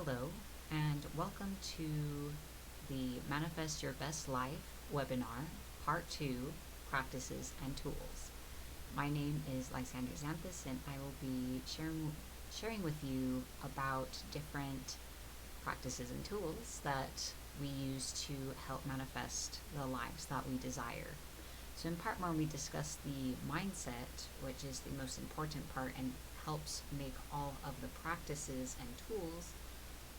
Hello, and welcome to the Manifest Your Best Life webinar, Part 2, Practices and Tools. My name is Lysander, and I will be sharing with you about different practices and tools that we use to help manifest the lives that we desire. So in Part 1, we discussed the mindset, which is the most important part and helps make all of the practices and tools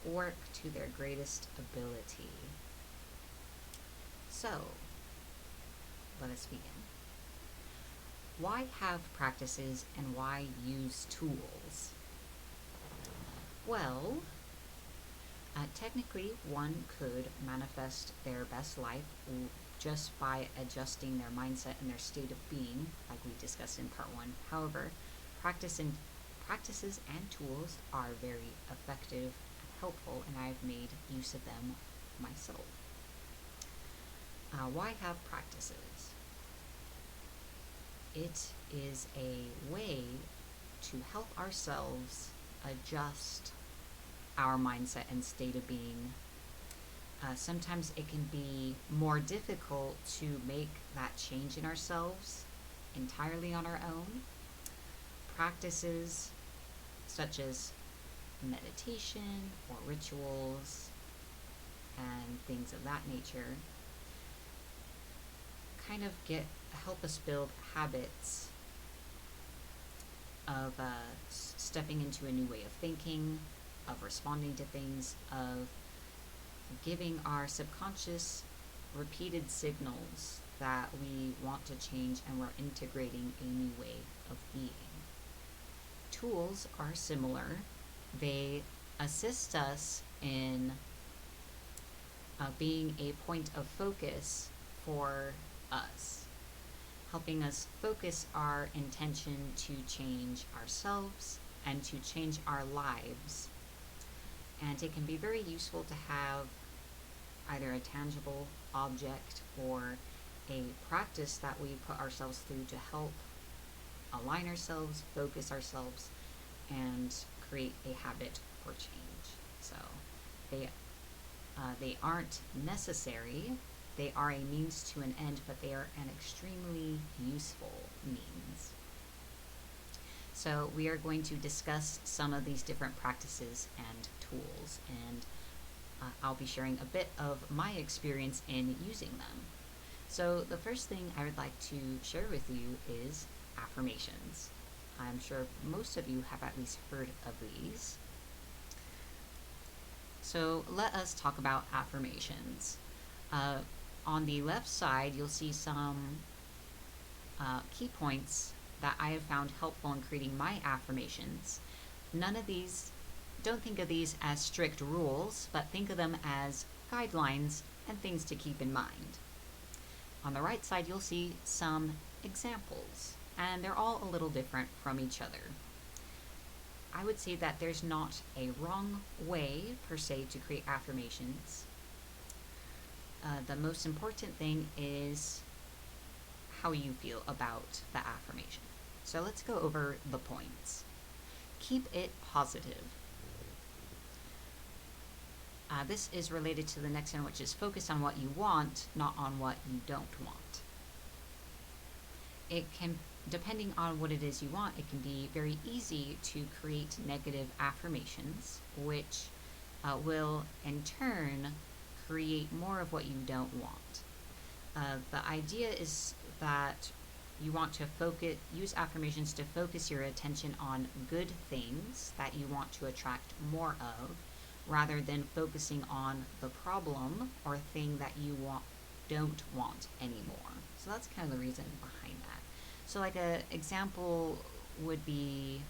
work to their greatest ability. So, let us begin. Why have practices and why use tools? Well, technically one could manifest their best life just by adjusting their mindset and their state of being, like we discussed in Part 1. However, practices and tools are very effective helpful, and I've made use of them myself. Why have practices? It is a way to help ourselves adjust our mindset and state of being. Sometimes it can be more difficult to make that change in ourselves entirely on our own. Practices such as meditation or rituals and things of that nature kind of help us build habits of stepping into a new way of thinking, of responding to things, of giving our subconscious repeated signals that we want to change and we're integrating a new way of being. Tools are similar. They assist us in being a point of focus for us, helping us focus our intention to change ourselves and to change our lives. And it can be very useful to have either a tangible object or a practice that we put ourselves through to help align ourselves, focus ourselves, and create a habit for change. So they aren't necessary. They are a means to an end, but they are an extremely useful means. So we are going to discuss some of these different practices and tools, and I'll be sharing a bit of my experience in using them. So the first thing I would like to share with you is affirmations. I'm sure most of you have at least heard of these. So let us talk about affirmations. On the left side, you'll see some key points that I have found helpful in creating my affirmations. Don't think of these as strict rules, but think of them as guidelines and things to keep in mind. On the right side, you'll see some examples, and they're all a little different from each other. I would say that there's not a wrong way, per se, to create affirmations. The most important thing is how you feel about the affirmation. So let's go over the points. Keep it positive. This is related to the next one, which is focus on what you want, not on what you don't want. It can, depending on what it is you want, it can be very easy to create negative affirmations, which will in turn create more of what you don't want. The idea is that you want to use affirmations to focus your attention on good things that you want to attract more of, rather than focusing on the problem or thing that you don't want anymore. So that's kind of the reason behind that. So like an example would be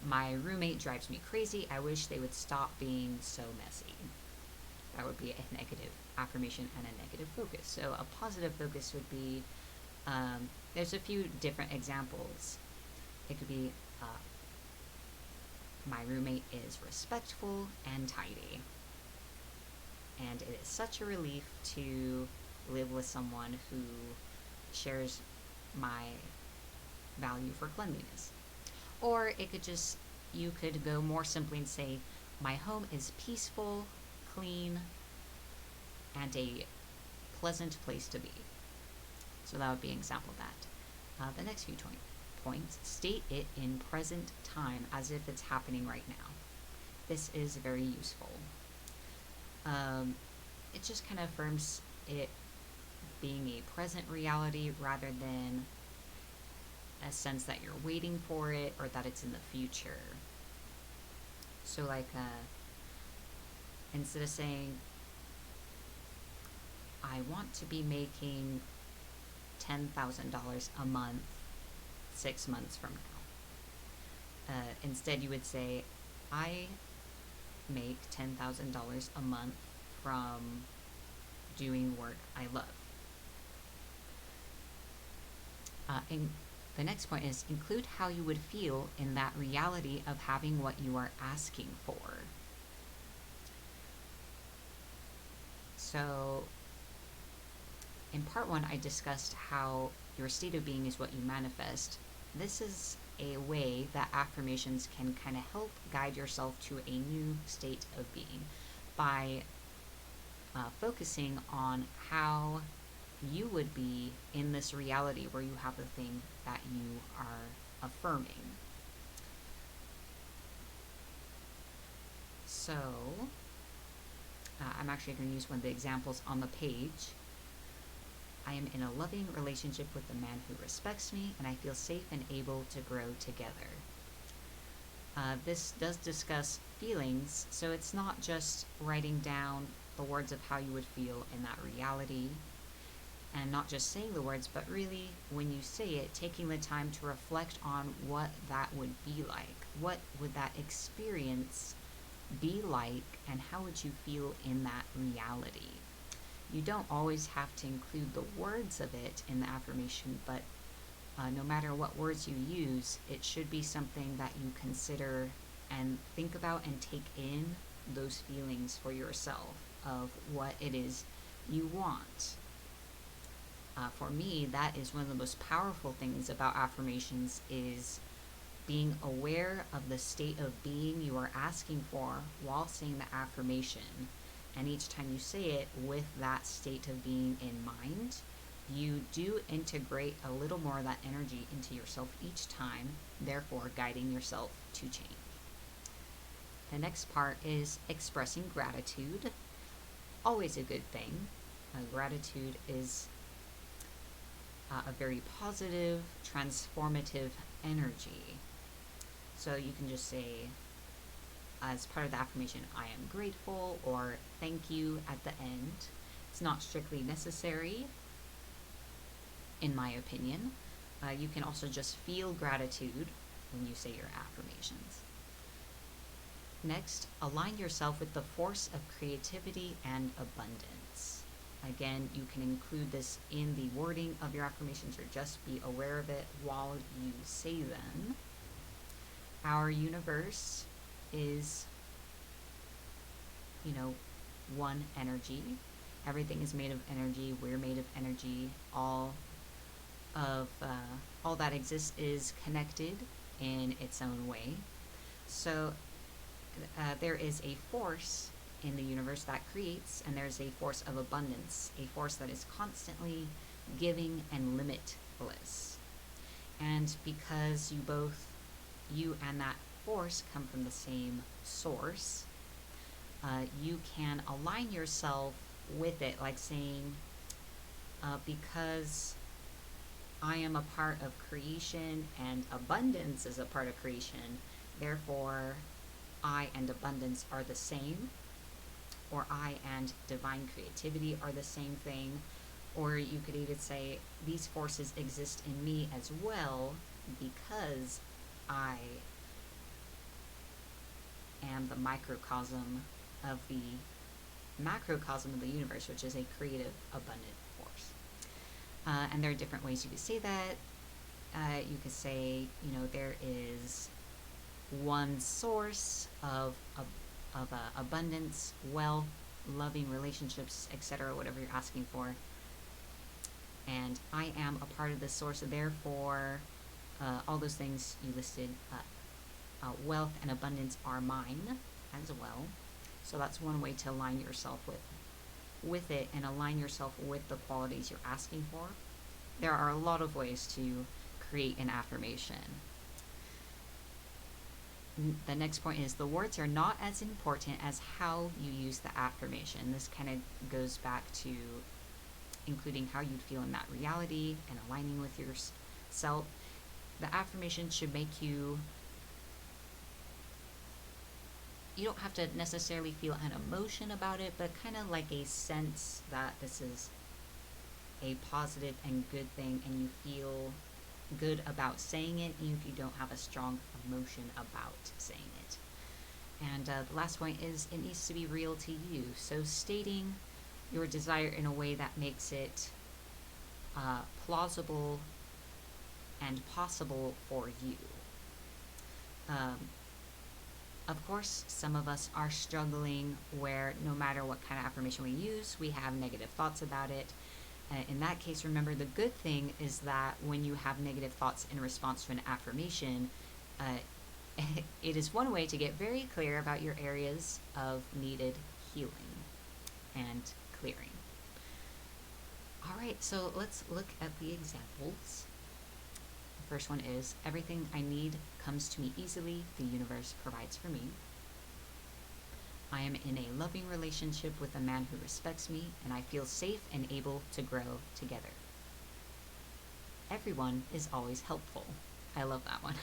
my roommate drives me crazy. I wish they would stop being so messy. That would be a negative affirmation and a negative focus. So a positive focus would be, there's a few different examples. It could be, my roommate is respectful and tidy. And it is such a relief to live with someone who shares my value for cleanliness. Or it could just you could go more simply and say, my home is peaceful, clean, and a pleasant place to be. So that would be an example of that. The next few points, state it in present time as if it's happening right now. This is very useful. It just kind of affirms it being a present reality rather than a sense that you're waiting for it or that it's in the future. So like instead of saying I want to be making $10,000 a month 6 months from now, instead you would say I make $10,000 a month from doing work I love. And the next point is include how you would feel in that reality of having what you are asking for. So in part one, I discussed how your state of being is what you manifest. This is a way that affirmations can kind of help guide yourself to a new state of being by focusing on how you would be in this reality where you have the thing that you are affirming. So, I'm actually going to use one of the examples on the page. I am in a loving relationship with a man who respects me, and I feel safe and able to grow together. This does discuss feelings, so it's not just writing down the words of how you would feel in that reality, and not just saying the words, but really, when you say it, taking the time to reflect on what that would be like. What would that experience be like, and how would you feel in that reality? You don't always have to include the words of it in the affirmation, but no matter what words you use, it should be something that you consider and think about and take in those feelings for yourself of what it is you want. For me, that is one of the most powerful things about affirmations is being aware of the state of being you are asking for while saying the affirmation. And each time you say it with that state of being in mind, you do integrate a little more of that energy into yourself each time, therefore guiding yourself to change. The next part is expressing gratitude. Always a good thing. Gratitude is a very positive, transformative energy. So you can just say, as part of the affirmation, I am grateful, or thank you at the end. It's not strictly necessary, in my opinion. You can also just feel gratitude when you say your affirmations. Next, align yourself with the force of creativity and abundance. Again, you can include this in the wording of your affirmations or just be aware of it while you say them. Our universe is, one energy. Everything is made of energy. We're made of energy. All that exists is connected in its own way. So there is a force in the universe that creates, and there's a force of abundance, a force that is constantly giving and limitless. And because you and that force come from the same source, you can align yourself with it, like saying, because I am a part of creation and abundance is a part of creation, therefore I and abundance are the same, or I and divine creativity are the same thing. Or you could even say, these forces exist in me as well because I am the microcosm of the macrocosm of the universe, which is a creative, abundant force. And there are different ways you could say that. You could say, there is one source of abundance, wealth, loving relationships, etc., whatever you're asking for. And I am a part of this source, therefore, all those things you listed wealth and abundance are mine as well. So that's one way to align yourself with it and align yourself with the qualities you're asking for. There are a lot of ways to create an affirmation. The next point is the words are not as important as how you use the affirmation. This kind of goes back to including how you'd feel in that reality and aligning with yourself. The affirmation should make you don't have to necessarily feel an emotion about it, but kind of like a sense that this is a positive and good thing, and you feel good about saying it, even if you don't have a strong emotion about saying it. And the last point is it needs to be real to you. So stating your desire in a way that makes it plausible and possible for you. Of course, some of us are struggling where no matter what kind of affirmation we use, we have negative thoughts about it. In that case, remember the good thing is that when you have negative thoughts in response to an affirmation, it is one way to get very clear about your areas of needed healing and clearing. All right, so let's look at the examples. The first one is, everything I need comes to me easily, the universe provides for me. I am in a loving relationship with a man who respects me, and I feel safe and able to grow together. Everyone is always helpful. I love that one.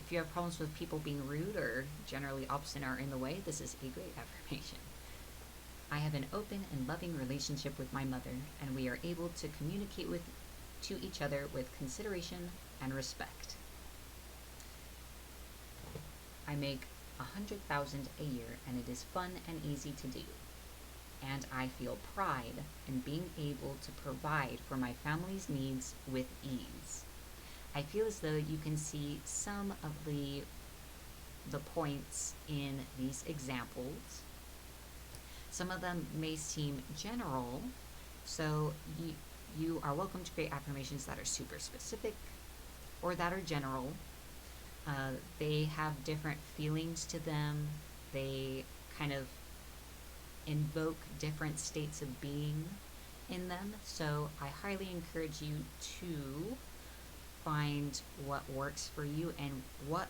If you have problems with people being rude or generally obstinate or in the way, this is a great affirmation. I have an open and loving relationship with my mother, and we are able to communicate to each other with consideration and respect. I make 100,000 a year, and it is fun and easy to do. And I feel pride in being able to provide for my family's needs with ease. I feel as though you can see some of the points in these examples. Some of them may seem general, so you are welcome to create affirmations that are super specific or that are general. They have different feelings to them. They kind of invoke different states of being in them. So I highly encourage you to find what works for you and what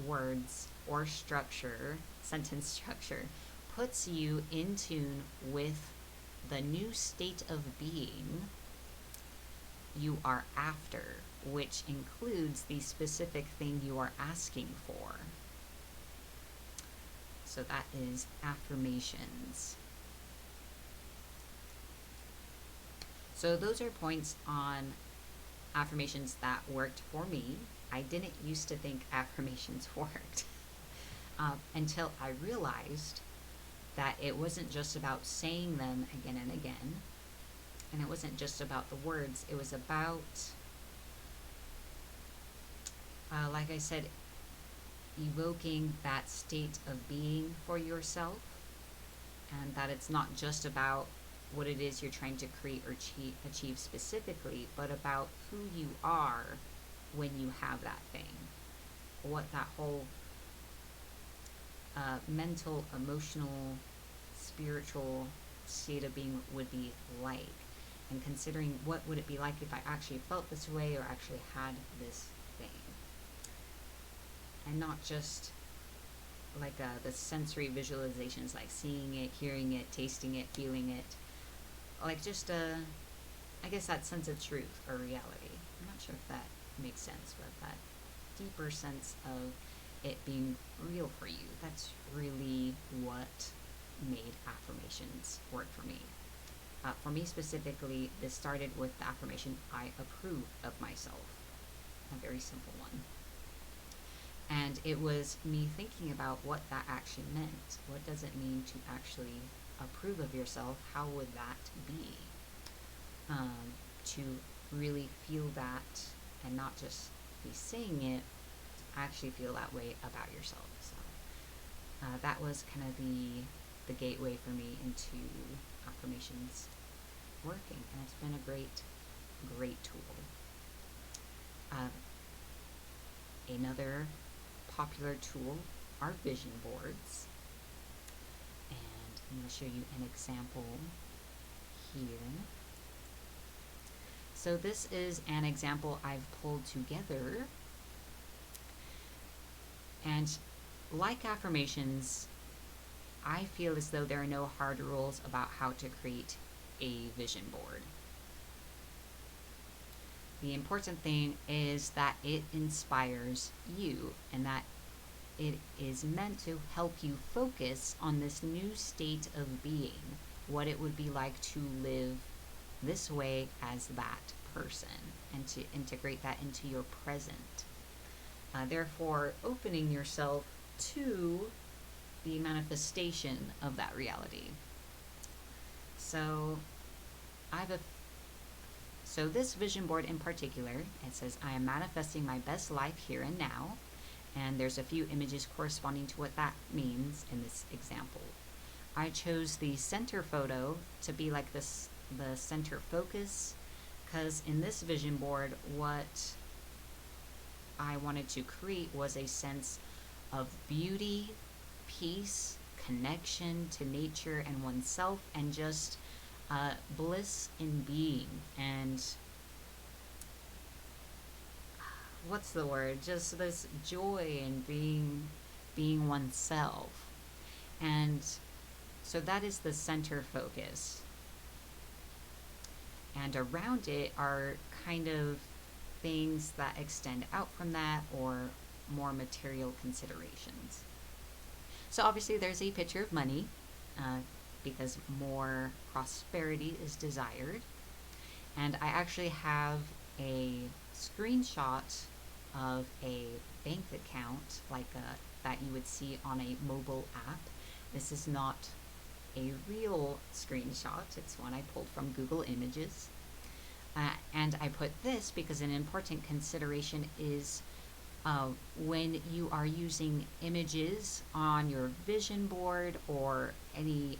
words or structure, sentence structure, puts you in tune with the new state of being you are after, which includes the specific thing you are asking for. So that is affirmations. So those are points on affirmations that worked for me. I didn't used to think affirmations worked until I realized that it wasn't just about saying them again and again, and it wasn't just about the words. It was about, like I said, evoking that state of being for yourself, and that it's not just about what it is you're trying to create or achieve specifically, but about who you are when you have that thing. What that whole mental, emotional, spiritual state of being would be like. And considering what would it be like if I actually felt this way or actually had this thing. And not just like the sensory visualizations, like seeing it, hearing it, tasting it, feeling it. Like just I guess that sense of truth or reality. I'm not sure if that makes sense, but that deeper sense of it being real for you. That's really what made affirmations work for me. For me specifically, this started with the affirmation, I approve of myself. A very simple one. And it was me thinking about what that actually meant. What does it mean to actually approve of yourself? How would that be? To really feel that and not just be saying it, actually feel that way about yourself. So that was kind of the gateway for me into affirmations working, and it's been a great tool. Another popular tool are vision boards. And I'm going to show you an example here. So this is an example I've pulled together. And like affirmations, I feel as though there are no hard rules about how to create a vision board. The important thing is that it inspires you and that it is meant to help you focus on this new state of being, what it would be like to live this way as that person, and to integrate that into your present. Therefore, opening yourself to the manifestation of that reality. So, so this vision board in particular, it says, I am manifesting my best life here and now. And there's a few images corresponding to what that means in this example. I chose the center photo to be like this, the center focus, because in this vision board, what I wanted to create was a sense of beauty, peace, connection to nature and oneself, and just bliss in being. And what's the word? Just this joy in being oneself. And so that is the center focus. And around it are kind of things that extend out from that, or more material considerations. So obviously there's a picture of money, because more prosperity is desired. And I actually have a screenshot of a bank account that you would see on a mobile app. This is not a real screenshot. It's one I pulled from Google Images. And I put this because an important consideration is when you are using images on your vision board or any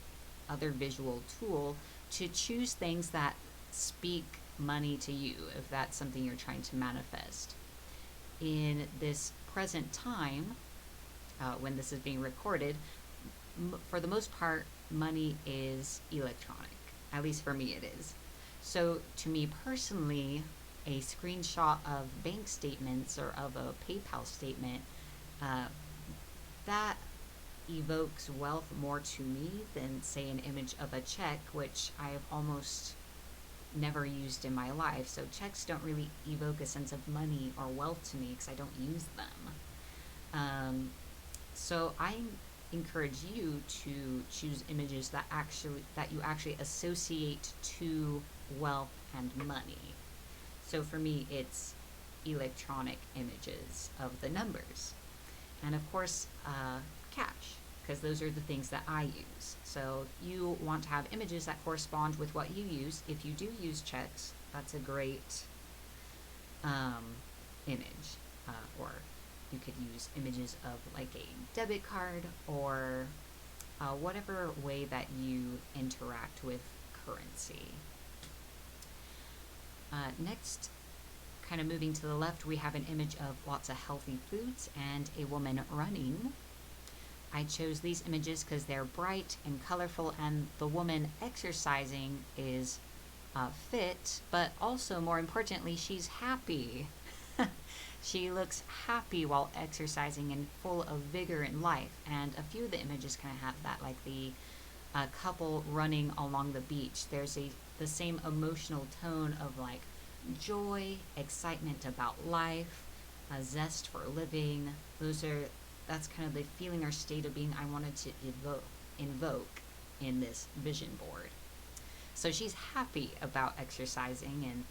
other visual tool, to choose things that speak money to you, if that's something you're trying to manifest. In this present time, when this is being recorded, for the most part, money is electronic. At least for me it is. So to me personally, a screenshot of bank statements or of a PayPal statement, that evokes wealth more to me than, say, an image of a check, which I have almost never used in my life. So checks don't really evoke a sense of money or wealth to me because I don't use them. So I encourage you to choose images that you actually associate to wealth and money. So for me, it's electronic images of the numbers, and of course cash, because those are the things that I use. So you want to have images that correspond with what you use. If you do use checks, that's a great image, or you could use images of like a debit card, or whatever way that you interact with currency. Next, kind of moving to the left, we have an image of lots of healthy foods and a woman running. I chose these images because they're bright and colorful, and the woman exercising is fit, but also more importantly, she's happy. She looks happy while exercising and full of vigor and life. And a few of the images kind of have that, like the couple running along the beach. There's the same emotional tone of like joy, excitement about life, a zest for living. That's kind of the feeling or state of being I wanted to invoke in this vision board. So she's happy about exercising and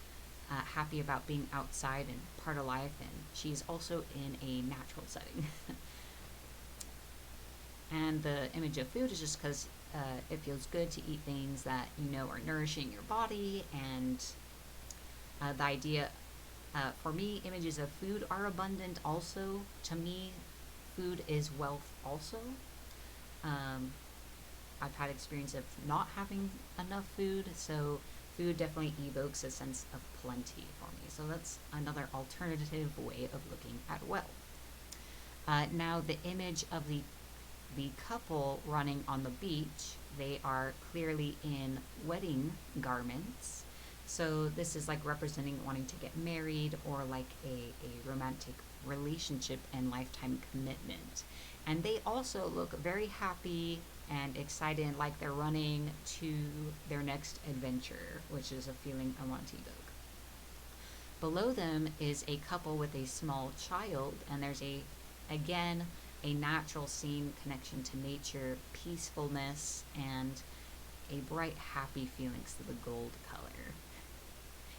happy about being outside and part of life, and she's also in a natural setting. And the image of food is just because it feels good to eat things that you know are nourishing your body, and the idea, for me, images of food are abundant also. To me, food is wealth also. I've had experience of not having enough food, so food definitely evokes a sense of plenty for me. So that's another alternative way of looking at wealth. Now the image of the couple running on the beach, they are clearly in wedding garments. So this is like representing wanting to get married or like a romantic relationship and lifetime commitment. And they also look very happy and excited, like they're running to their next adventure, which is a feeling I want to evoke. Below them is a couple with a small child, and there's again, a natural scene, connection to nature, peacefulness, and a bright, happy feelings to the gold color.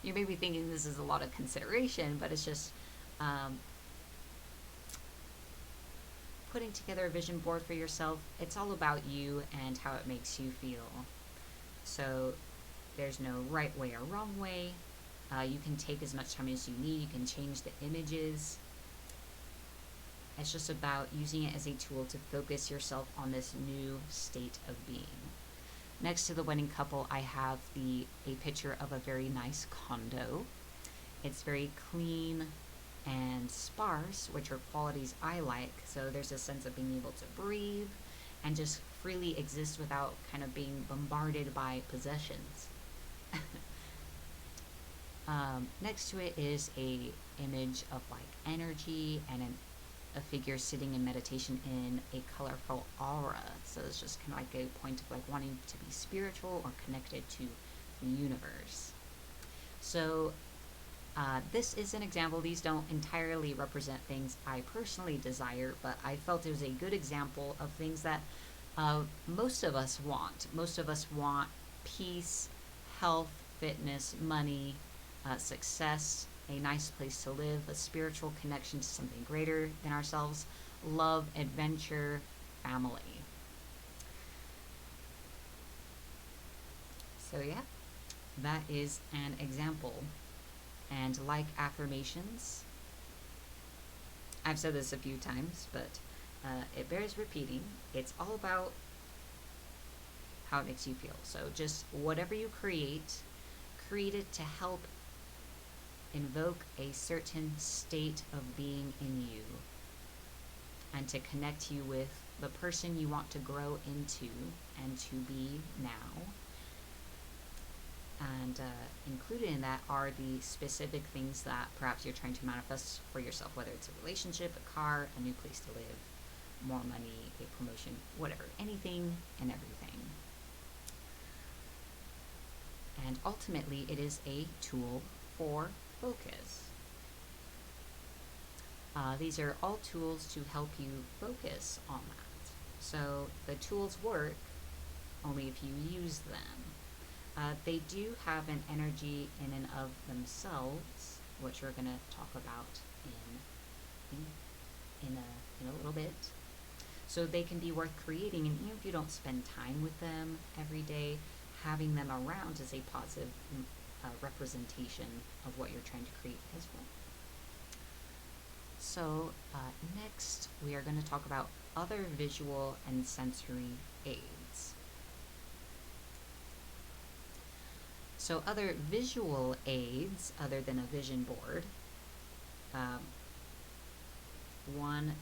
You may be thinking this is a lot of consideration, but it's just um, putting together a vision board for yourself. It's all about you and how it makes you feel. So there's no right way or wrong way. You can take as much time as you need. You can change the images. It's just about using it as a tool to focus yourself on this new state of being. Next to the wedding couple, I have a picture of a very nice condo. It's very clean and sparse, which are qualities I like. So there's a sense of being able to breathe and just freely exist without kind of being bombarded by possessions. Next to it is a image of like energy and a figure sitting in meditation in a colorful aura. So it's just kind of like a point of like wanting to be spiritual or connected to the universe. So this is an example. These don't entirely represent things I personally desire, but I felt it was a good example of things that most of us want. Most of us want peace, health, fitness, money, success, a nice place to live, a spiritual connection to something greater than ourselves, love, adventure, family. So, yeah, that is an example. And like affirmations, I've said this a few times, but it bears repeating. It's all about how it makes you feel. So, just whatever you create it to help invoke a certain state of being in you and to connect you with the person you want to grow into and to be now. And included in that are the specific things that perhaps you're trying to manifest for yourself, whether it's a relationship, a car, a new place to live, more money, a promotion, whatever, anything and everything. And ultimately, it is a tool for focus. These are all tools to help you focus on that. So the tools work only if you use them. They do have an energy in and of themselves, which we're going to talk about in a little bit. So they can be worth creating, and even if you don't spend time with them every day, having them around is a positive representation of what you're trying to create as well. So next we are going to talk about other visual and sensory aids. So other visual aids other than a vision board, one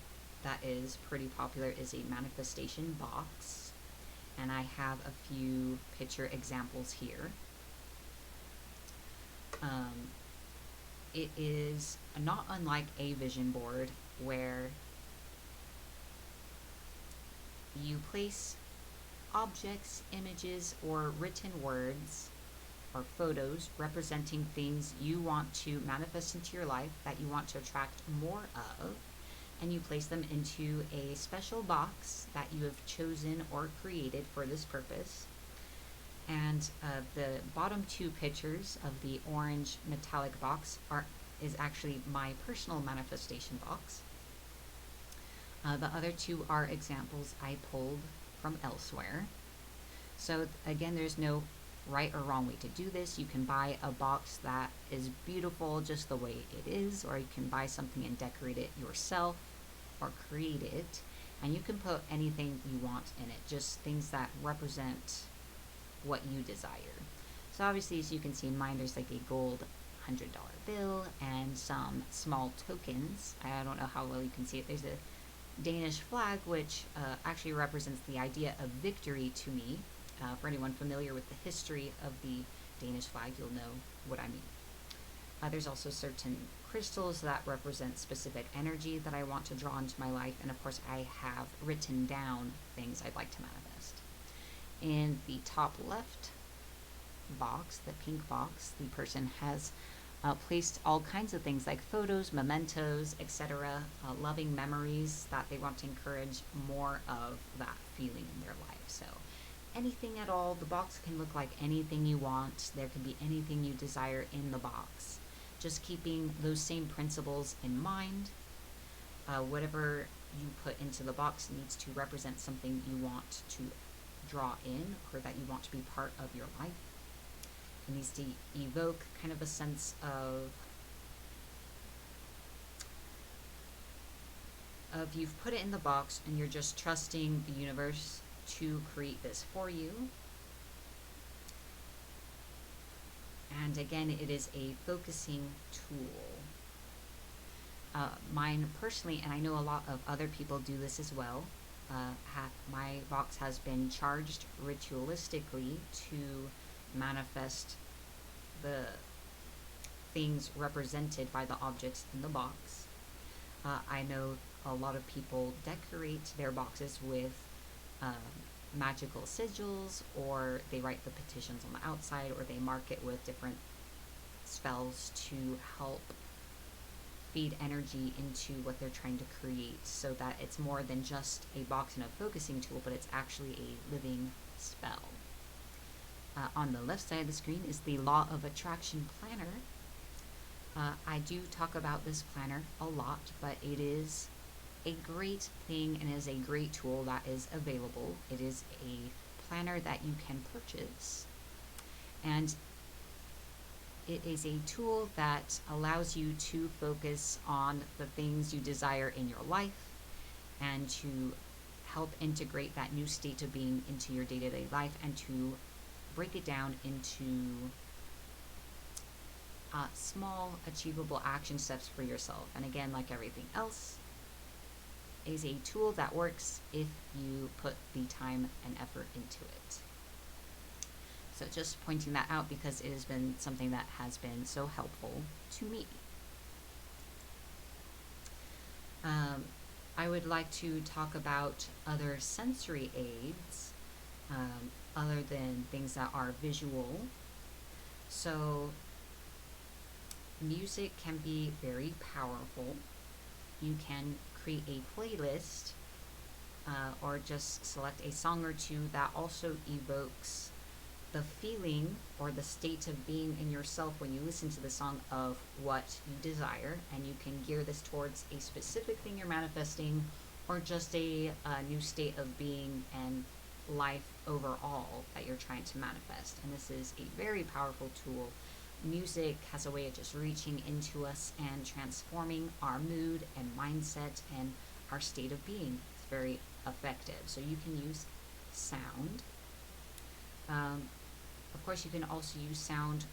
that is pretty popular is a manifestation box, and I have a few picture examples here. It is not unlike a vision board where you place objects, images, or written words or photos representing things you want to manifest into your life that you want to attract more of, and you place them into a special box that you have chosen or created for this purpose. And the bottom two pictures of the orange metallic box is actually my personal manifestation box. The other two are examples I pulled from elsewhere. So again, there's no right or wrong way to do this. You can buy a box that is beautiful just the way it is, or you can buy something and decorate it yourself or create it. And you can put anything you want in it, just things that represent what you desire. So obviously, as you can see in mine, there's like a gold $100 bill and some small tokens. I don't know how well you can see it. There's Danish flag, which actually represents the idea of victory to me. For anyone familiar with the history of the Danish flag, you'll know what I mean. There's also certain crystals that represent specific energy that I want to draw into my life, and of course I have written down things I'd like to manifest. In the top left box, the pink box, the person has placed all kinds of things like photos, mementos, etc., loving memories that they want to encourage more of that feeling in their life. So anything at all, the box can look like anything you want. There can be anything you desire in the box. Just keeping those same principles in mind. Whatever you put into the box needs to represent something you want to draw in or that you want to be part of your life. It needs to evoke kind of a sense of you've put it in the box and you're just trusting the universe to create this for you. And again, it is a focusing tool. Mine personally, and I know a lot of other people do this as well, my box has been charged ritualistically to manifest the things represented by the objects in the box. I know a lot of people decorate their boxes with magical sigils, or they write the petitions on the outside, or they mark it with different spells to help feed energy into what they're trying to create, so that it's more than just a box and a focusing tool, but it's actually a living spell. On the left side of the screen is the Law of Attraction Planner. I do talk about this planner a lot, but it is a great thing and is a great tool that is available. It is a planner that you can purchase, and it is a tool that allows you to focus on the things you desire in your life and to help integrate that new state of being into your day-to-day life, and to break it down into small, achievable action steps for yourself. And again, like everything else, is a tool that works if you put the time and effort into it. So just pointing that out because it has been something that has been so helpful to me. I would like to talk about other sensory aids other than things that are visual. So music can be very powerful. You can create a playlist or just select a song or two that also evokes the feeling or the state of being in yourself when you listen to the song of what you desire, and you can gear this towards a specific thing you're manifesting, or just a new state of being and life overall that you're trying to manifest. And this is a very powerful tool. Music has a way of just reaching into us and transforming our mood and mindset and our state of being. It's very effective. So you can use sound. Of course, you can also use sound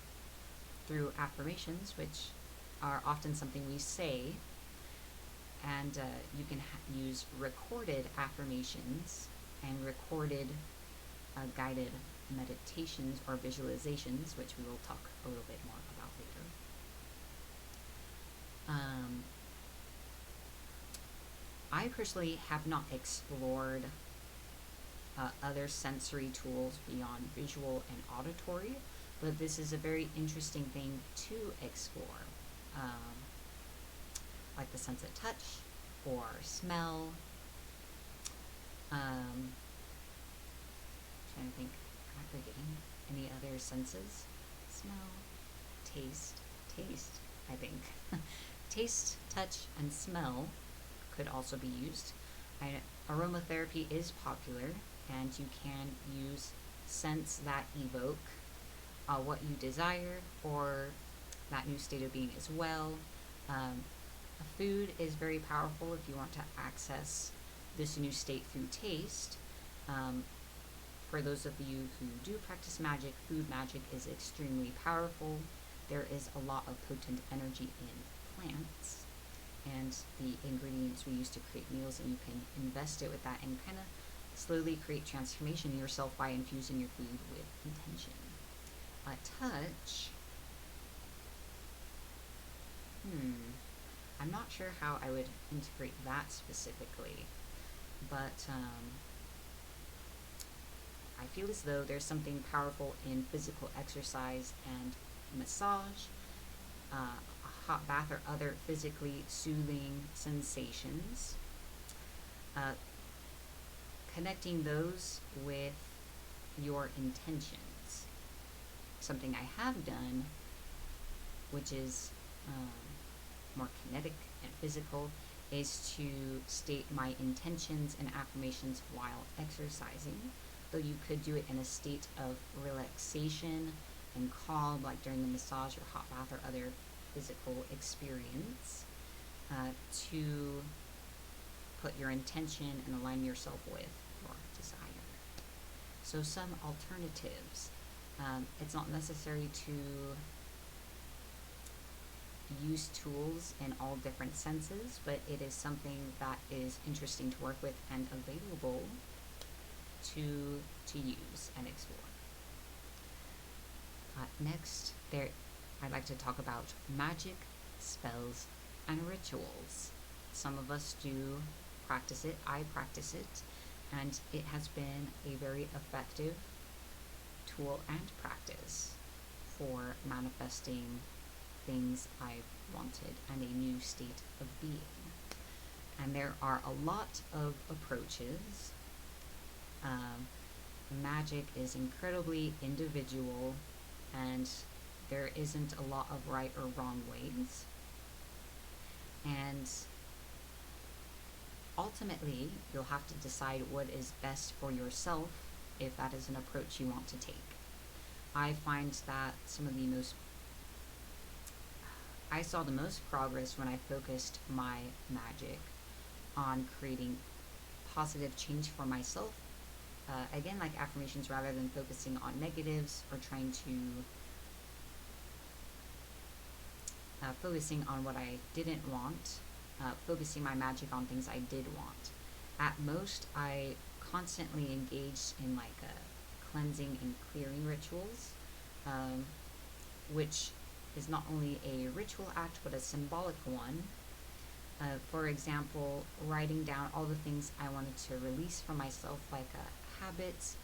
through affirmations, which are often something we say. And you can use recorded affirmations and recorded guided meditations or visualizations, which we will talk a little bit more about later. I personally have not explored other sensory tools beyond visual and auditory, but this is a very interesting thing to explore, like the sense of touch or smell. Trying to think, am I forgetting any other senses? Smell, taste, I think. Taste, touch, and smell could also be used. Aromatherapy is popular, and you can use scents that evoke what you desire or that new state of being as well. Food is very powerful if you want to access this new state through taste. For those of you who do practice magic, food magic is extremely powerful. There is a lot of potent energy in plants, and find the ingredients we use to create meals, and you can invest it with that and kind of slowly create transformation in yourself by infusing your food with intention. Touch. I'm not sure how I would integrate that specifically, but I feel as though there's something powerful in physical exercise and massage, a hot bath, or other physically soothing sensations. Uh, Connecting those with your intentions. Something I have done, which is more kinetic and physical, is to state my intentions and affirmations while exercising. Though you could do it in a state of relaxation and calm, like during a massage or hot bath or other physical experience, to put your intention and align yourself with your desire. So some alternatives. It's not necessary to use tools in all different senses, but it is something that is interesting to work with and available to use and explore. Next, I'd like to talk about magic, spells, and rituals. Some of us do practice it. I practice it, and it has been a very effective tool and practice for manifesting things I've wanted and a new state of being. And there are a lot of approaches. Magic is incredibly individual, and there isn't a lot of right or wrong ways. And ultimately, you'll have to decide what is best for yourself if that is an approach you want to take. I find that I saw the most progress when I focused my magic on creating positive change for myself. Again, like affirmations, rather than focusing on negatives or trying to focusing on what I didn't want, focusing my magic on things I did want. At most, I constantly engaged in like cleansing and clearing rituals, which is not only a ritual act but a symbolic one. For example, writing down all the things I wanted to release from myself, like habits,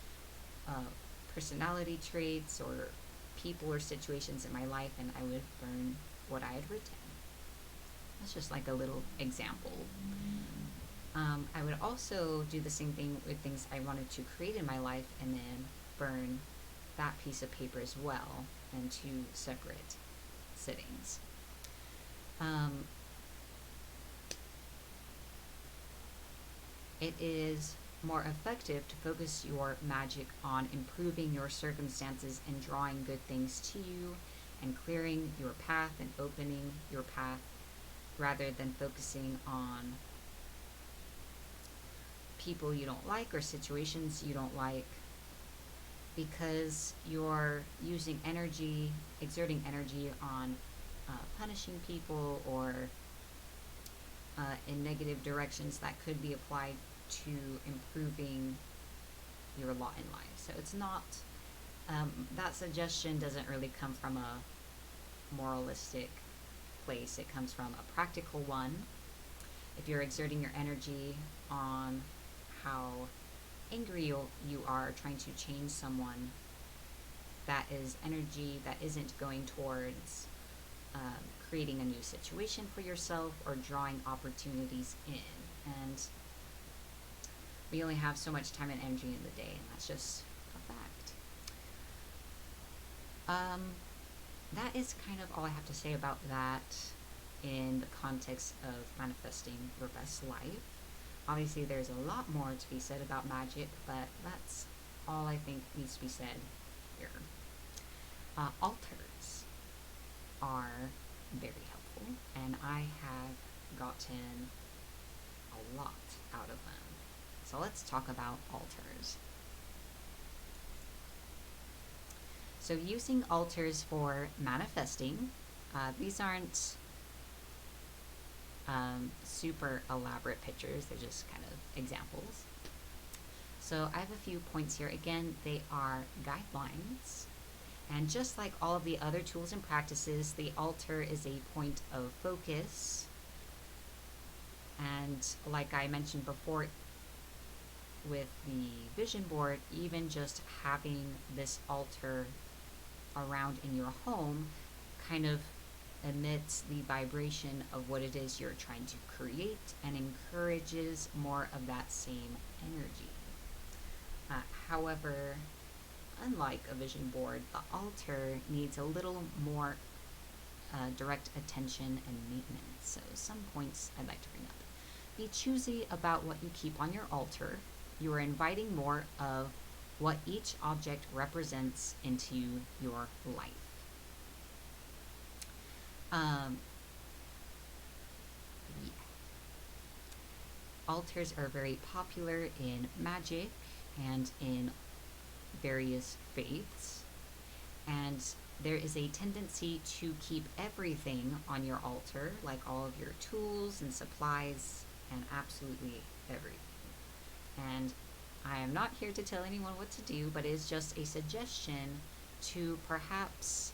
personality traits, or people or situations in my life, and I would burn what I had written. That's just like a little example. I would also do the same thing with things I wanted to create in my life and then burn that piece of paper as well in two separate sittings. It is more effective to focus your magic on improving your circumstances and drawing good things to you and clearing your path and opening your path, rather than focusing on people you don't like or situations you don't like, because you're using energy, exerting energy on punishing people or in negative directions that could be applied to improving your lot in life. So it's not, that suggestion doesn't really come from a moralistic place. It comes from a practical one. If you're exerting your energy on how angry you are trying to change someone, that is energy that isn't going towards creating a new situation for yourself or drawing opportunities in. And we only have so much time and energy in the day, and that's just a fact. That is kind of all I have to say about that in the context of manifesting your best life. Obviously, there's a lot more to be said about magic, but that's all I think needs to be said here. Altars are very helpful, and I have gotten a lot out of them. So let's talk about altars. So using altars for manifesting, these aren't super elaborate pictures, they're just kind of examples. So I have a few points here. Again, they are guidelines. And just like all of the other tools and practices, the altar is a point of focus. And like I mentioned before with the vision board, even just having this altar around in your home kind of emits the vibration of what it is you're trying to create and encourages more of that same energy. However, unlike a vision board, the altar needs a little more direct attention and maintenance. So, some points I'd like to bring up. Be choosy about what you keep on your altar. You are inviting more of what each object represents into your life. Yeah. Altars are very popular in magic and in various faiths, and there is a tendency to keep everything on your altar, like all of your tools and supplies and absolutely everything. And I am not here to tell anyone what to do, but it is just a suggestion to perhaps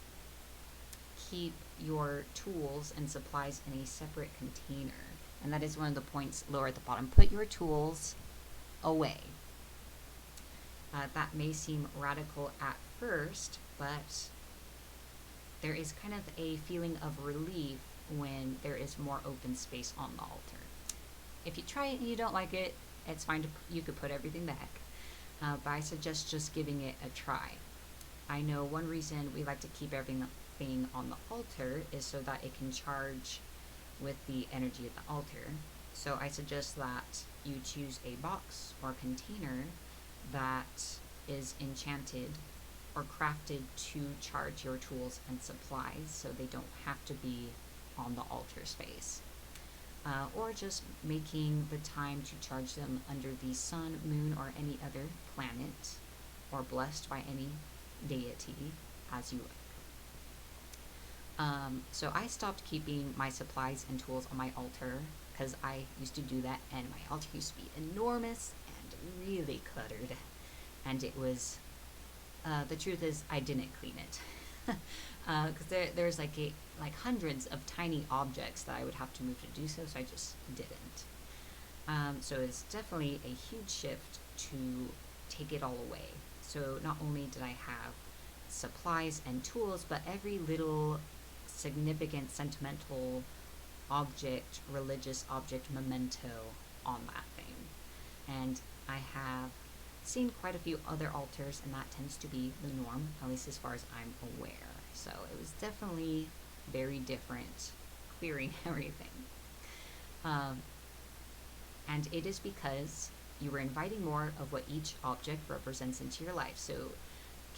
keep your tools and supplies in a separate container. And that is one of the points lower at the bottom. Put your tools away. That may seem radical at first, but there is kind of a feeling of relief when there is more open space on the altar. If you try it and you don't like it, it's fine. You could put everything back. But I suggest just giving it a try. I know one reason we like to keep everything on the altar is so that it can charge with the energy of the altar. So I suggest that you choose a box or container that is enchanted or crafted to charge your tools and supplies, so they don't have to be on the altar space. Or just making the time to charge them under the sun, moon, or any other planet, or blessed by any deity as you like. So I stopped keeping my supplies and tools on my altar because I used to do that, and my altar used to be enormous and really cluttered. And it was, the truth is, I didn't clean it. Because there's like hundreds of tiny objects that I would have to move to do so I just didn't. So it's definitely a huge shift to take it all away. So not only did I have supplies and tools, but every little significant sentimental object, religious object, memento on that thing. And I have seen quite a few other altars, and that tends to be the norm, at least as far as I'm aware. So it was definitely very different, clearing everything. And it is because you were inviting more of what each object represents into your life. So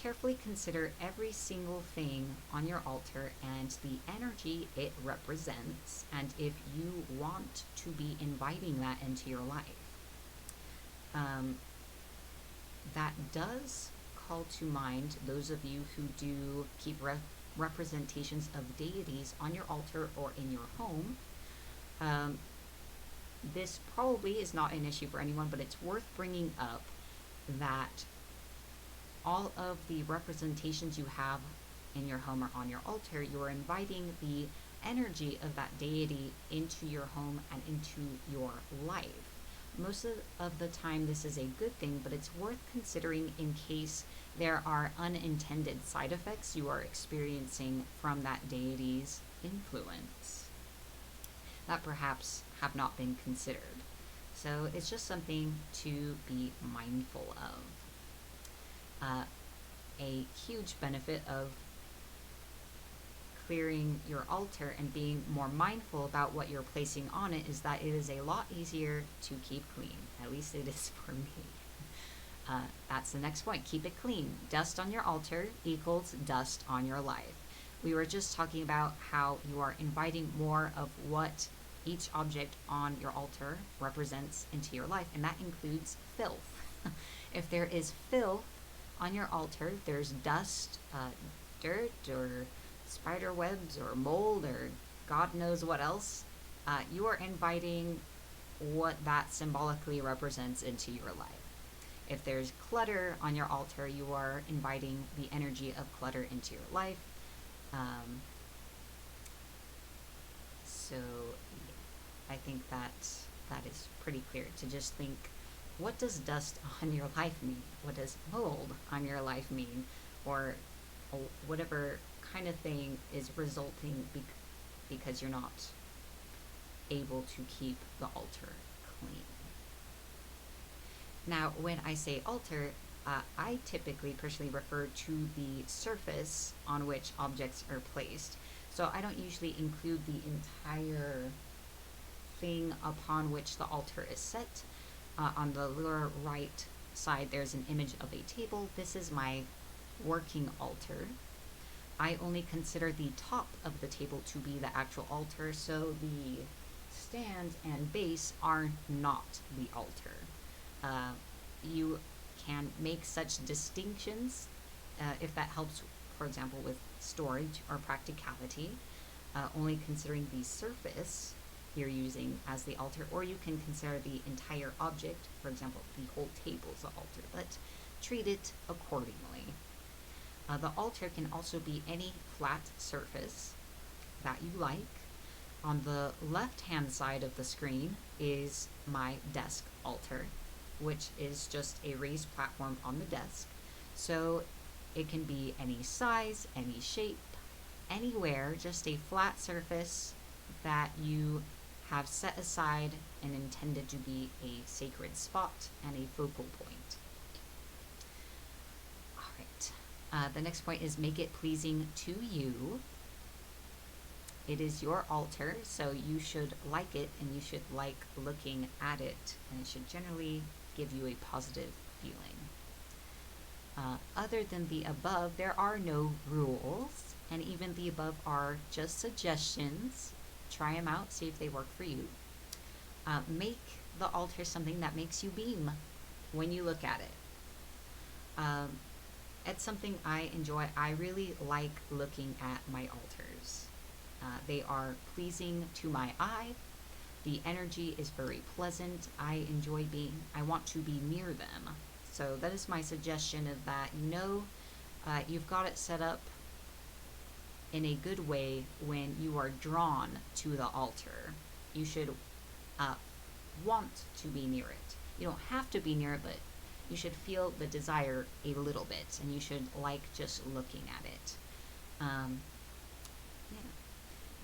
carefully consider every single thing on your altar and the energy it represents, and if you want to be inviting that into your life. That does call to mind those of you who do keep representations of deities on your altar or in your home. This probably is not an issue for anyone, but it's worth bringing up that all of the representations you have in your home or on your altar, you are inviting the energy of that deity into your home and into your life. Most of the time this is a good thing, but it's worth considering in case there are unintended side effects you are experiencing from that deity's influence that perhaps have not been considered. So it's just something to be mindful of. A huge benefit of clearing your altar and being more mindful about what you're placing on it is that it is a lot easier to keep clean. At least it is for me. That's the next point. Keep it clean. Dust on your altar equals dust on your life. We were just talking about how you are inviting more of what each object on your altar represents into your life, and that includes filth. If there is filth on your altar, there's dust, dirt, or spider webs, or mold, or God knows what else, You are inviting what that symbolically represents into your life. If there's clutter on your altar, you are inviting the energy of clutter into your life. Um, so, yeah, I think that is pretty clear to just think, what does dust on your life mean? What does mold on your life mean? Or whatever kind of thing is resulting because you're not able to keep the altar clean. Now, when I say altar, I typically personally refer to the surface on which objects are placed. So I don't usually include the entire thing upon which the altar is set. On the lower right side, there's an image of a table. This is my working altar. I only consider the top of the table to be the actual altar, so the stand and base are not the altar. You can make such distinctions if that helps, for example, with storage or practicality, only considering the surface you're using as the altar, or you can consider the entire object, for example, the whole table as the altar, but treat it accordingly. The altar can also be any flat surface that you like. On the left-hand side of the screen is my desk altar, which is just a raised platform on the desk. So it can be any size, any shape, anywhere, just a flat surface that you have set aside and intended to be a sacred spot and a focal point. All right. The next point is make it pleasing to you. It is your altar, so you should like it and you should like looking at it, and it should generally give you a positive feeling. Other than the above, there are no rules, and even the above are just suggestions. Try them out, see if they work for you. Make the altar something that makes you beam when you look at it. It's something I enjoy. I really like looking at my altars. They are pleasing to my eye. The energy is very pleasant. I want to be near them. So that is my suggestion of that. You've got it set up in a good way when you are drawn to the altar. You should want to be near it. You don't have to be near it, but you should feel the desire a little bit, and you should like just looking at it. Yeah.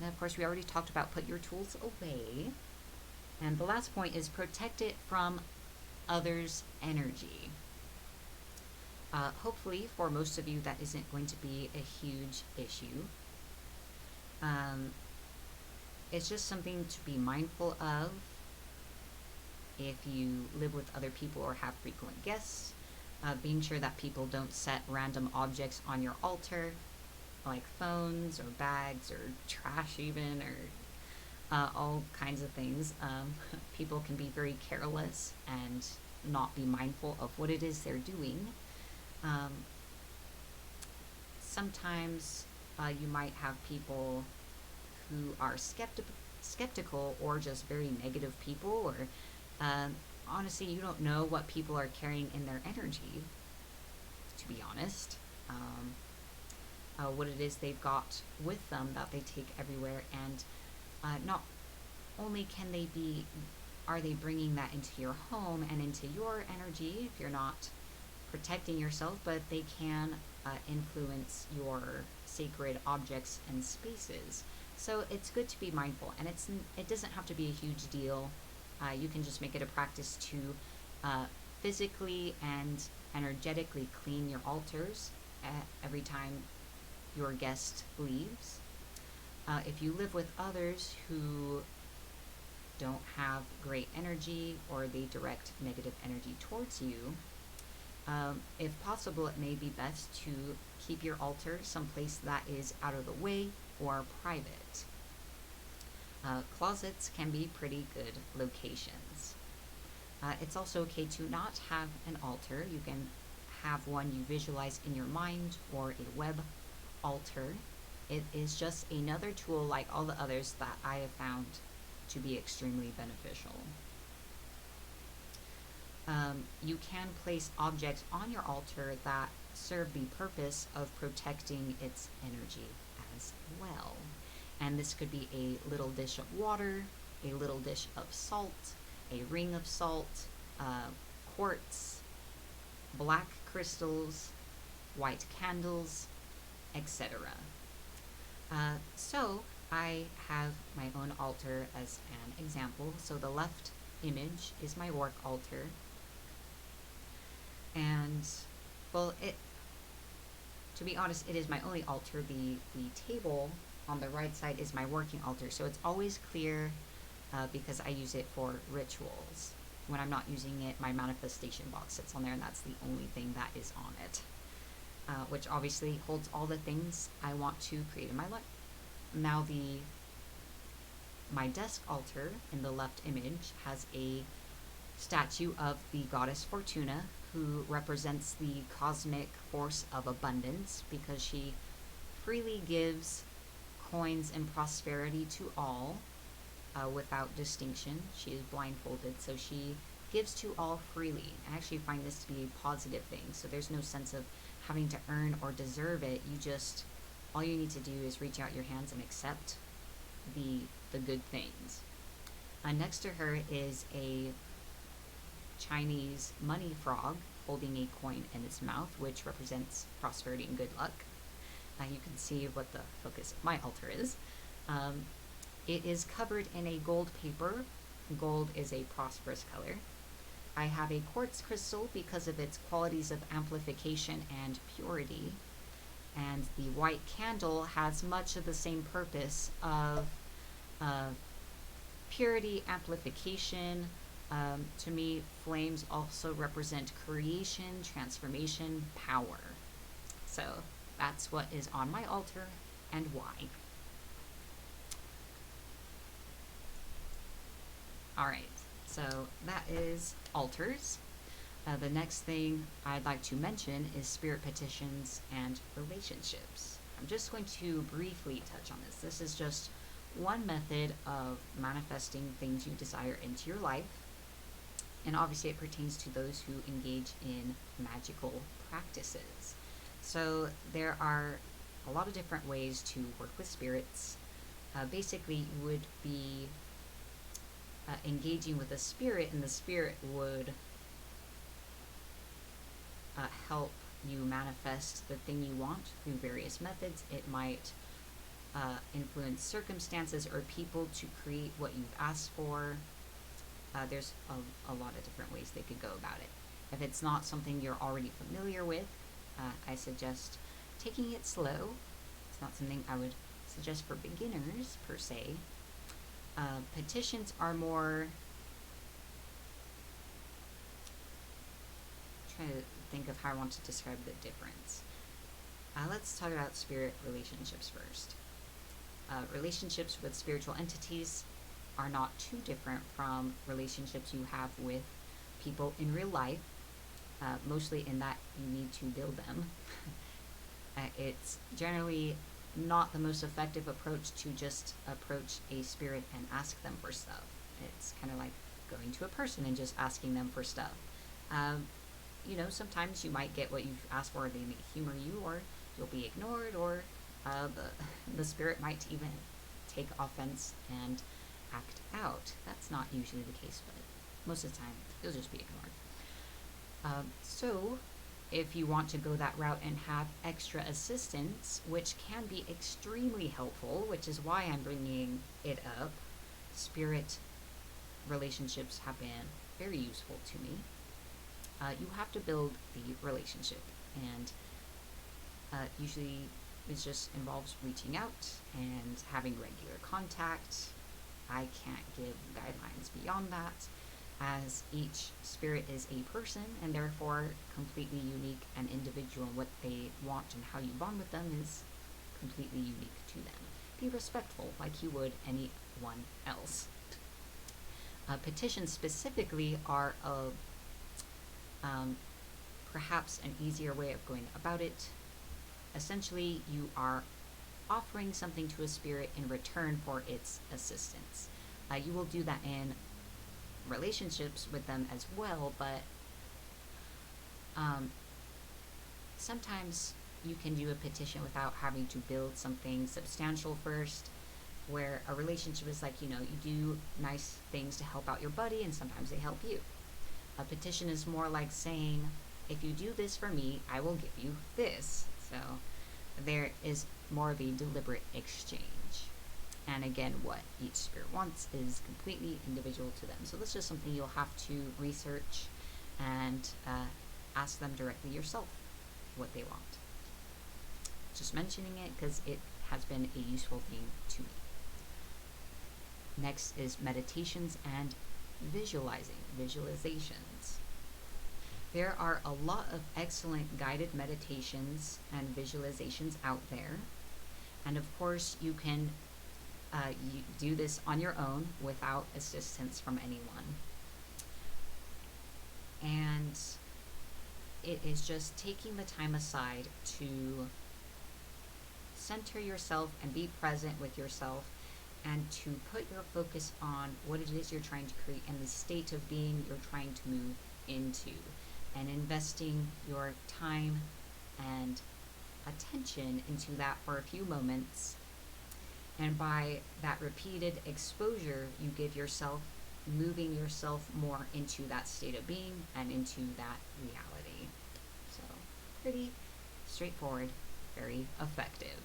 And of course, we already talked about put your tools away. And the last point is protect it from others' energy. Hopefully, for most of you, that isn't going to be a huge issue. It's just something to be mindful of if you live with other people or have frequent guests. Being sure that people don't set random objects on your altar, like phones or bags or trash even, or all kinds of things. People can be very careless and not be mindful of what it is they're doing. Sometimes you might have people who are skeptical or just very negative people, or honestly, you don't know what people are carrying in their energy, to be honest. What it is they've got with them that they take everywhere, and not only are they bringing that into your home and into your energy if you're not protecting yourself, but they can influence your sacred objects and spaces. So it's good to be mindful, and it doesn't have to be a huge deal. You can just make it a practice to physically and energetically clean your altars every time your guest leaves. If you live with others who don't have great energy or they direct negative energy towards you, if possible, it may be best to keep your altar someplace that is out of the way or private. Closets can be pretty good locations. It's also okay to not have an altar. You can have one you visualize in your mind, or a web altar. It is just another tool like all the others that I have found to be extremely beneficial. You can place objects on your altar that serve the purpose of protecting its energy as well. And this could be a little dish of water, a little dish of salt, a ring of salt, quartz, black crystals, white candles, etc. So I have my own altar as an example. So the left image is my work altar. And, well, to be honest, it is my only altar. The table on the right side is my working altar. So it's always clear because I use it for rituals. When I'm not using it, my manifestation box sits on there, and that's the only thing that is on it. Which obviously holds all the things I want to create in my life. Now my desk altar in the left image has a statue of the goddess Fortuna, who represents the cosmic force of abundance because she freely gives coins and prosperity to all without distinction. She is blindfolded, so she gives to all freely. I actually find this to be a positive thing, so there's no sense of having to earn or deserve it. All you need to do is reach out your hands and accept the good things. Next to her is a Chinese money frog holding a coin in its mouth, which represents prosperity and good luck. You can see what the focus of my altar is. It is covered in a gold paper. Gold is a prosperous color. I have a quartz crystal because of its qualities of amplification and purity. And the white candle has much of the same purpose of purity, amplification. To me, flames also represent creation, transformation, power. So that's what is on my altar and why. Alright, so that is altars. The next thing I'd like to mention is spirit petitions and relationships. I'm just going to briefly touch on this. This is just one method of manifesting things you desire into your life. And obviously it pertains to those who engage in magical practices. So there are a lot of different ways to work with spirits. Basically, you would be engaging with a spirit, and the spirit would help you manifest the thing you want through various methods. It might influence circumstances or people to create what you've asked for. There's a lot of different ways they could go about it. If it's not something you're already familiar with, I suggest taking it slow. It's not something I would suggest for beginners, per se. Petitions are more... I'm trying to think of how I want to describe the difference. Let's talk about spirit relationships first. Relationships with spiritual entities are not too different from relationships you have with people in real life, mostly in that you need to build them. It's generally not the most effective approach to just approach a spirit and ask them for stuff. It's kind of like going to a person and just asking them for stuff. Sometimes you might get what you've asked for, they may humor you, or you'll be ignored, or the spirit might even take offense and act out. That's not usually the case, but most of the time you'll just be ignored. So if you want to go that route and have extra assistance, which can be extremely helpful, which is why I'm bringing it up, spirit relationships have been very useful to me. You have to build the relationship, and usually it just involves reaching out and having regular contact. I can't give guidelines beyond that, as each spirit is a person and therefore completely unique and individual, and what they want and how you bond with them is completely unique to them. Be respectful like you would anyone else. Petitions specifically are perhaps an easier way of going about it. Essentially, you are offering something to a spirit in return for its assistance. You will do that in relationships with them as well, but um, sometimes you can do a petition without having to build something substantial first, where a relationship is like, you do nice things to help out your buddy, and sometimes they help you. A petition is more like saying, if you do this for me, I will give you this. So there is more of a deliberate exchange. And again, what each spirit wants is completely individual to them. So that's just something you'll have to research and ask them directly yourself what they want. Just mentioning it because it has been a useful thing to me. Next is meditations and visualizations. There are a lot of excellent guided meditations and visualizations out there. And of course, you can you do this on your own without assistance from anyone. And it is just taking the time aside to center yourself and be present with yourself, and to put your focus on what it is you're trying to create and the state of being you're trying to move into, and investing your time and attention into that for a few moments. And by that repeated exposure, you give yourself, moving yourself more into that state of being and into that reality. So, pretty straightforward, very effective.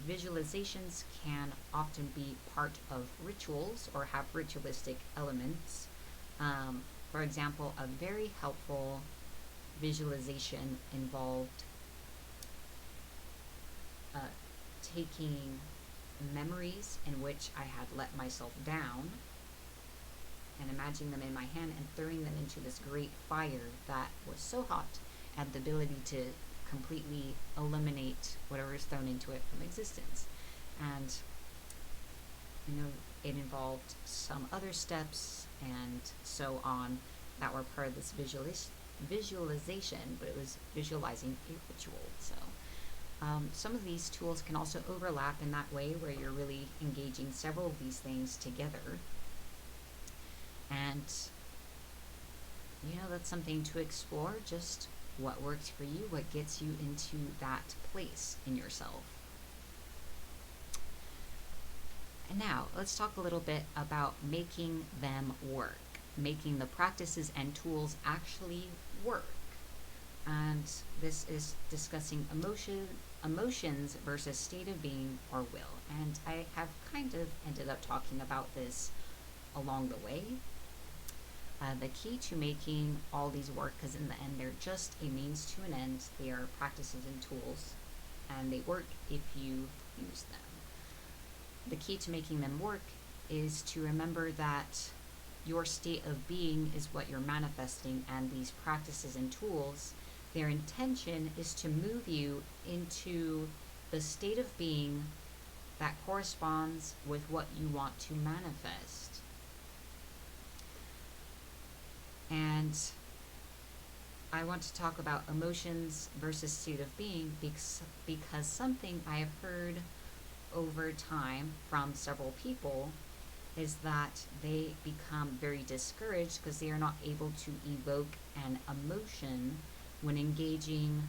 Visualizations can often be part of rituals or have ritualistic elements. For example, a very helpful visualization involved taking memories in which I had let myself down and imagining them in my hand and throwing them into this great fire that was so hot, and the ability to completely eliminate whatever is thrown into it from existence. And it involved some other steps and so on that were part of this visualization, but it was visualizing a ritual. So some of these tools can also overlap in that way, where you're really engaging several of these things together. And that's something to explore, just what works for you, what gets you into that place in yourself. And now let's talk a little bit about making them work, making the practices and tools actually work. And this is discussing emotions versus state of being or will. And I have kind of ended up talking about this along the way. The key to making all these work, because in the end they're just a means to an end, they are practices and tools, and they work if you use them. The key to making them work is to remember that your state of being is what you're manifesting, and these practices and tools, their intention is to move you into the state of being that corresponds with what you want to manifest. And I want to talk about emotions versus state of being because something I have heard over time from several people is that they become very discouraged because they are not able to evoke an emotion when engaging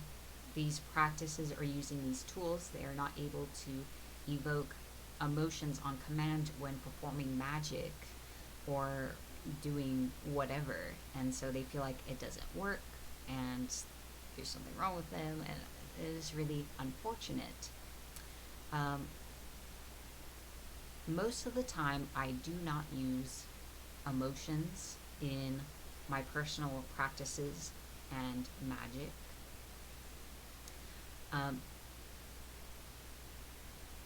these practices or using these tools. They are not able to evoke emotions on command when performing magic or doing whatever, and so they feel like it doesn't work and there's something wrong with them, and it is really unfortunate. Most of the time I do not use emotions in my personal practices and magic,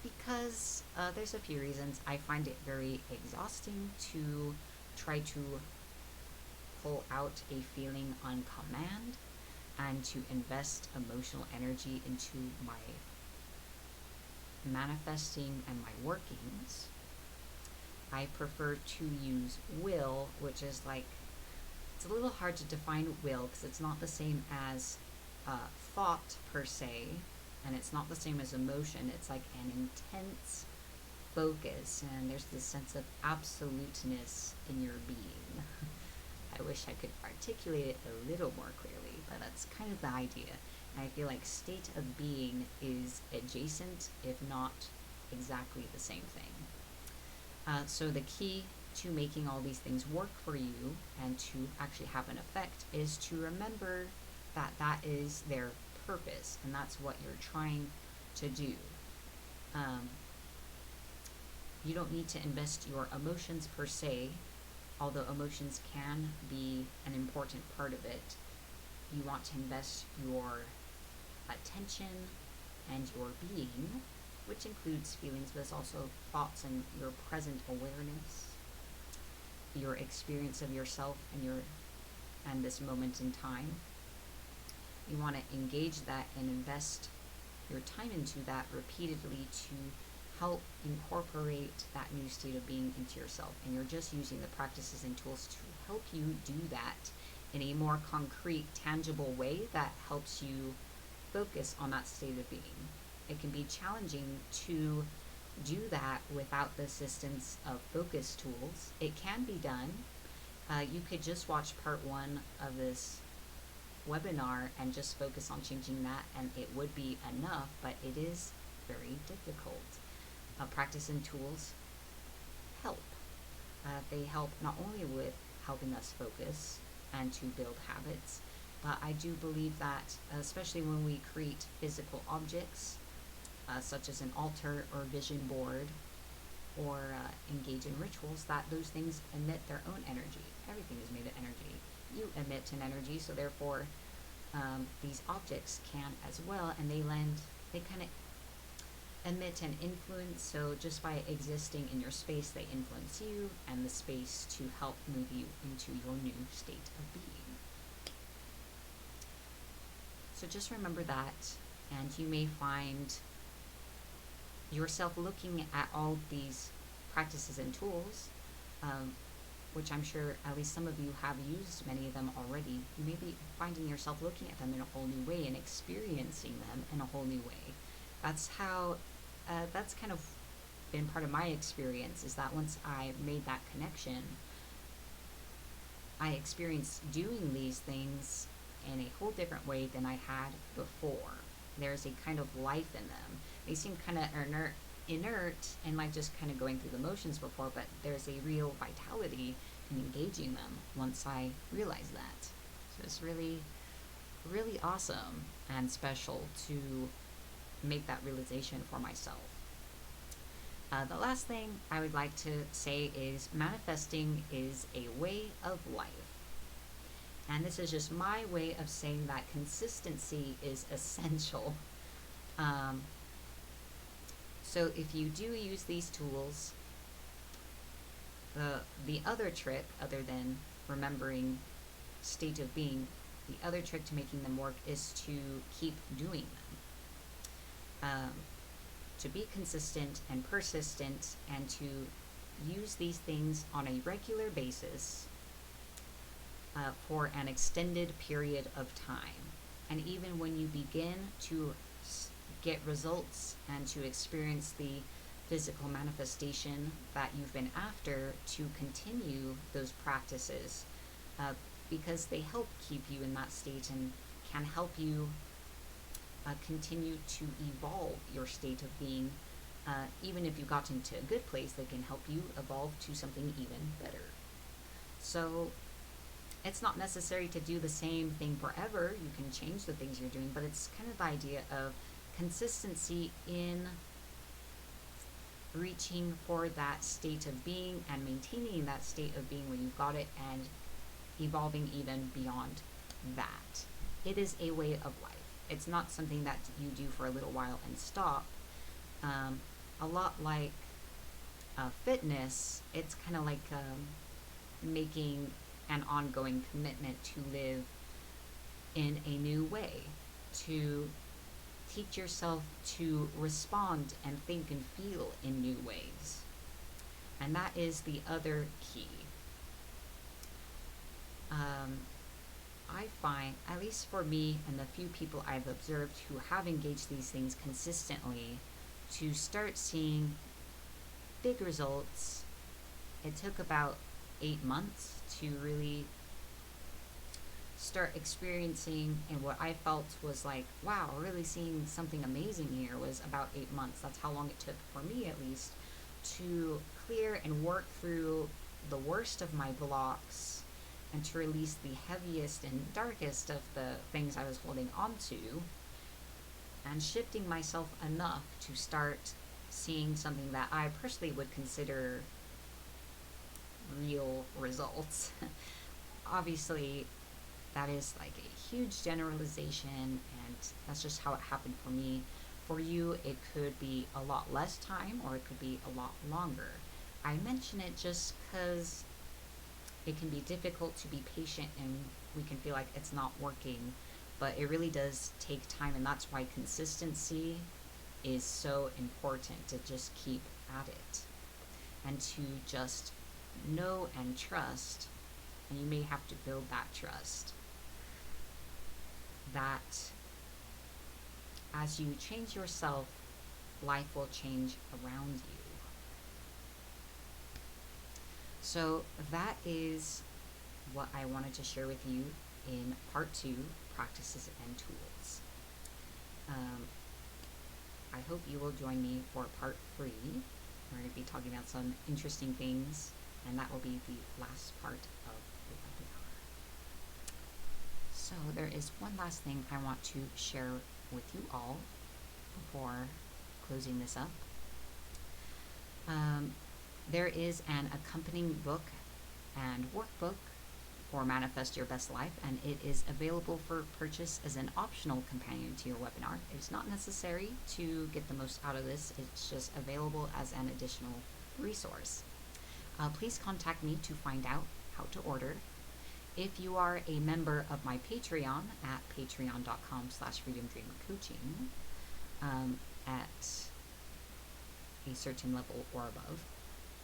because there's a few reasons. I find it very exhausting to try to pull out a feeling on command and to invest emotional energy into my manifesting and my workings. I prefer to use will, which is like, it's a little hard to define will because it's not the same as thought per se, and it's not the same as emotion. It's like an intense focus, and there's this sense of absoluteness in your being. I wish I could articulate it a little more clearly, but that's kind of the idea. And I feel like state of being is adjacent, if not exactly the same thing. So the key to making all these things work for you and to actually have an effect is to remember that that is their purpose and that's what you're trying to do. Um, you don't need to invest your emotions per se, although emotions can be an important part of it. You want to invest your attention and your being, which includes feelings, but it's also thoughts and your present awareness, your experience of yourself and this moment in time. You want to engage that and invest your time into that repeatedly to help incorporate that new state of being into yourself. And you're just using the practices and tools to help you do that in a more concrete, tangible way that helps you focus on that state of being. It can be challenging to do that without the assistance of focus tools. It can be done. You could just watch part 1 of this webinar and just focus on changing that, and it would be enough, but it is very difficult. Practice and tools help. They help not only with helping us focus and to build habits, but I do believe that, especially when we create physical objects, such as an altar or vision board, or engage in rituals, that those things emit their own energy. Everything is made of energy. You emit an energy, so therefore these objects can as well, and they kind of emit an influence. So just by existing in your space, they influence you and the space to help move you into your new state of being. So just remember that, and you may find yourself looking at all these practices and tools, which I'm sure at least some of you have used many of them already. You may be finding yourself looking at them in a whole new way and experiencing them in a whole new way. That's kind of been part of my experience, is that once I made that connection, I experienced doing these things in a whole different way than I had before. There's a kind of life in them. They seem kind of inert and like just kind of going through the motions before, but there's a real vitality in engaging them once I realized that. So it's really, really awesome and special to make that realization for myself. The last thing I would like to say is manifesting is a way of life. And this is just my way of saying that consistency is essential. So if you do use these tools, the other trick, other than remembering state of being, the other trick to making them work is to keep doing them. To be consistent and persistent and to use these things on a regular basis for an extended period of time. And even when you begin to get results and to experience the physical manifestation that you've been after, to continue those practices because they help keep you in that state and can help you continue to evolve your state of being. Even if you got into a good place, they can help you evolve to something even better. So it's not necessary to do the same thing forever. You can change the things you're doing, but it's kind of the idea of consistency in reaching for that state of being and maintaining that state of being when you've got it, and evolving even beyond that. It is a way of life. It's not something that you do for a little while and stop. A lot like fitness, it's kind of like making an ongoing commitment to live in a new way, to teach yourself to respond and think and feel in new ways. And that is the other key. I find, at least for me and the few people I've observed who have engaged these things consistently, to start seeing big results, it took about 8 months to really start experiencing, and what I felt was like, wow, really seeing something amazing here, was about 8 months. That's how long it took for me, at least, to clear and work through the worst of my blocks and to release the heaviest and darkest of the things I was holding on to, and shifting myself enough to start seeing something that I personally would consider real results. Obviously, that is like a huge generalization, and that's just how it happened for me. For you, it could be a lot less time or it could be a lot longer. I mention it just because it can be difficult to be patient and we can feel like it's not working, but it really does take time, and that's why consistency is so important, to just keep at it and to just know and trust. And you may have to build that trust that as you change yourself, life will change around you. So that is what I wanted to share with you in part 2, practices and tools. I hope you will join me for part 3. We're going to be talking about some interesting things, and that will be the last part of the webinar. So there is one last thing I want to share with you all before closing this up. There is an accompanying book and workbook for Manifest Your Best Life, and it is available for purchase as an optional companion to your webinar. It's not necessary to get the most out of this, it's just available as an additional resource. Please contact me to find out how to order. If you are a member of my Patreon at patreon.com/freedomdreamercoaching, at a certain level or above,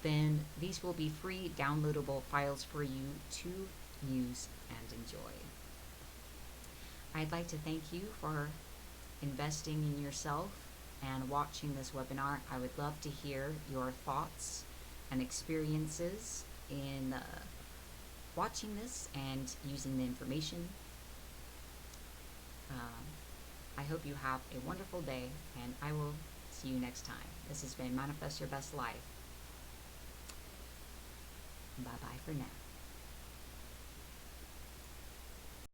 then these will be free downloadable files for you to use and enjoy. I'd like to thank you for investing in yourself and watching this webinar. I would love to hear your thoughts and experiences in watching this and using the information. I hope you have a wonderful day, and I will see you next time. This has been Manifest Your Best Life. Bye-bye for now.